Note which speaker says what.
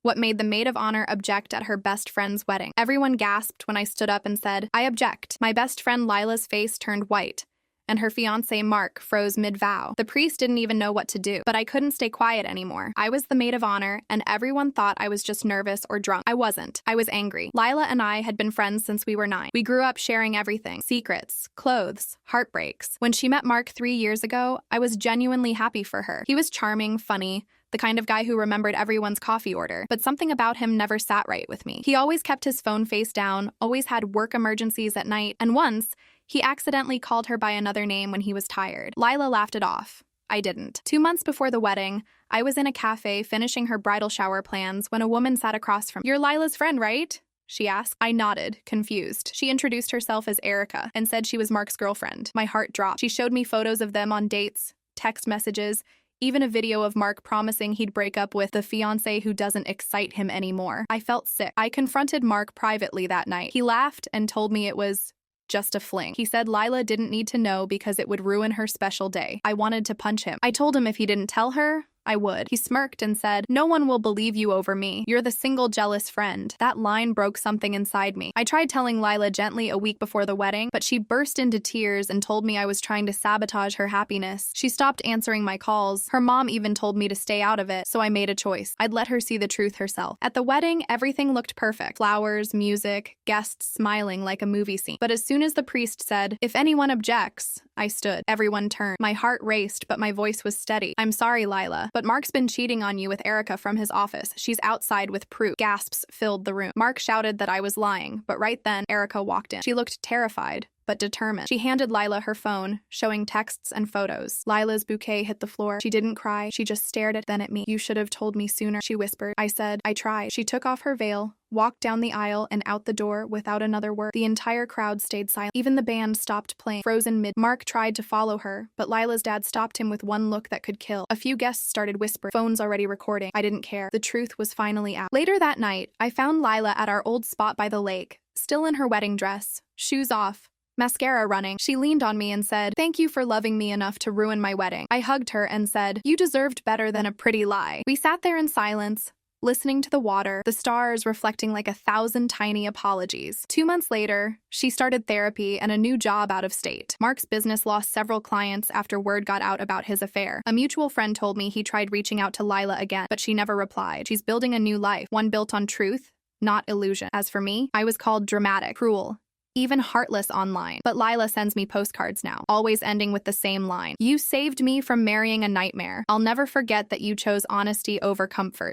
Speaker 1: What made the maid of honor object at her best friend's wedding? Everyone gasped when I stood up and said, "I object." My best friend Lila's face turned white, and her fiancé Mark froze mid-vow. The priest didn't even know what to do, but I couldn't stay quiet anymore. I was the maid of honor, and everyone thought I was just nervous or drunk. I wasn't. I was angry. Lila and I had been friends since we were 9. We grew up sharing everything: secrets, clothes, heartbreaks. When she met Mark 3 years ago, I was genuinely happy for her. He was charming, funny, the kind of guy who remembered everyone's coffee order, but something about him never sat right with me. He always kept his phone face down, always had work emergencies at night, and once, he accidentally called her by another name when he was tired. Lila laughed it off. I didn't. 2 months before the wedding, I was in a cafe finishing her bridal shower plans when a woman sat across from me. "You're Lila's friend, right?" she asked. I nodded, confused. She introduced herself as Erica and said she was Mark's girlfriend. My heart dropped. She showed me photos of them on dates, text messages, even a video of Mark promising he'd break up with the fiancé who doesn't excite him anymore. I felt sick. I confronted Mark privately that night. He laughed and told me it was just a fling. He said Lila didn't need to know because it would ruin her special day. I wanted to punch him. I told him if he didn't tell her, I would. He smirked and said, "No one will believe you over me. You're the single jealous friend." That line broke something inside me. I tried telling Lila gently a week before the wedding, but she burst into tears and told me I was trying to sabotage her happiness. She stopped answering my calls. Her mom even told me to stay out of it, so I made a choice. I'd let her see the truth herself. At the wedding, everything looked perfect. Flowers, music, guests smiling like a movie scene. But as soon as the priest said, "If anyone objects," I stood. Everyone turned. My heart raced, but my voice was steady. "I'm sorry, Lila, but Mark's been cheating on you with Erica from his office. She's outside with proof." Gasps filled the room. Mark shouted that I was lying, but right then, Erica walked in. She looked terrified, but determined. She handed Lila her phone, showing texts and photos. Lila's bouquet hit the floor. She didn't cry. She just stared then at me. "You should have told me sooner," she whispered. I said, "I tried." She took off her veil, walked down the aisle and out the door without another word. The entire crowd stayed silent. Even the band stopped playing, frozen mid. Mark tried to follow her, but Lila's dad stopped him with one look that could kill. A few guests started whispering, phones already recording. I didn't care. The truth was finally out. Later that night, I found Lila at our old spot by the lake, still in her wedding dress, shoes off, mascara running. She leaned on me and said, "Thank you for loving me enough to ruin my wedding." I hugged her and said, "You deserved better than a pretty lie." We sat there in silence, listening to the water, the stars reflecting like 1,000 tiny apologies. 2 months later, she started therapy and a new job out of state. Mark's business lost several clients after word got out about his affair. A mutual friend told me he tried reaching out to Lila again, but she never replied. She's building a new life, one built on truth, not illusion. As for me, I was called dramatic, cruel, even heartless online. But Lila sends me postcards now, always ending with the same line: "You saved me from marrying a nightmare. I'll never forget that you chose honesty over comfort."